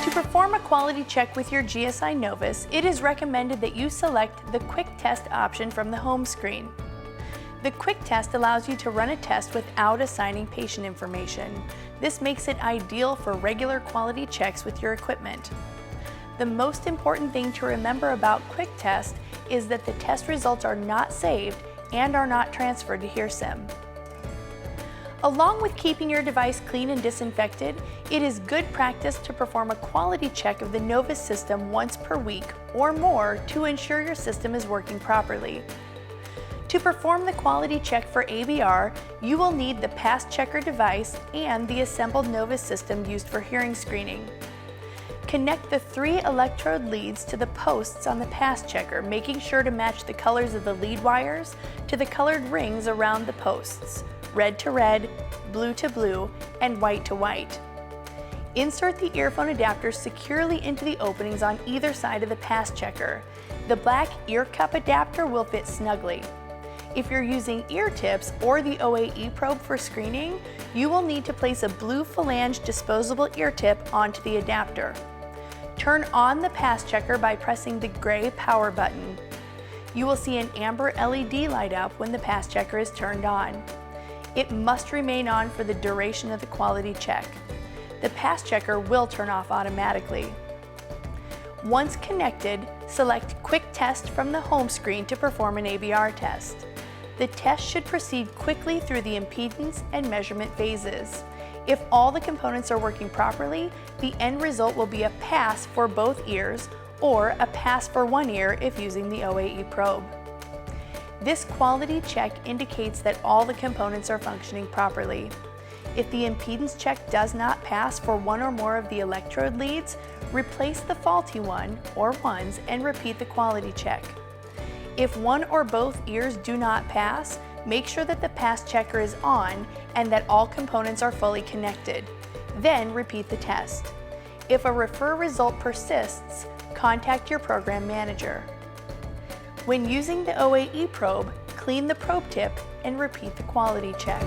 To perform a quality check with your GSI Novus, it is recommended that you select the Quick Test option from the home screen. The Quick Test allows you to run a test without assigning patient information. This makes it ideal for regular quality checks with your equipment. The most important thing to remember about Quick Test is that the test results are not saved and are not transferred to HearSim. Along with keeping your device clean and disinfected, it is good practice to perform a quality check of the Novus system once per week or more to ensure your system is working properly. To perform the quality check for ABR, you will need the Pass Checker device and the assembled Novus system used for hearing screening. Connect the 3 electrode leads to the posts on the Pass Checker, making sure to match the colors of the lead wires to the colored rings around the posts, red to red, blue to blue, and white to white. Insert the earphone adapters securely into the openings on either side of the Pass Checker. The black ear cup adapter will fit snugly. If you're using ear tips or the OAE probe for screening, you will need to place a blue phalange disposable ear tip onto the adapter. Turn on the Pass Checker by pressing the gray power button. You will see an amber LED light up when the Pass Checker is turned on. It must remain on for the duration of the quality check. The Pass Checker will turn off automatically. Once connected, select Quick Test from the home screen to perform an ABR test. The test should proceed quickly through the impedance and measurement phases. If all the components are working properly, the end result will be a pass for both ears or a pass for one ear if using the OAE probe. This quality check indicates that all the components are functioning properly. If the impedance check does not pass for one or more of the electrode leads, replace the faulty one or ones and repeat the quality check. If one or both ears do not pass, make sure that the Pass Checker is on and that all components are fully connected. Then repeat the test. If a refer result persists, contact your program manager. When using the OAE probe, clean the probe tip and repeat the quality check.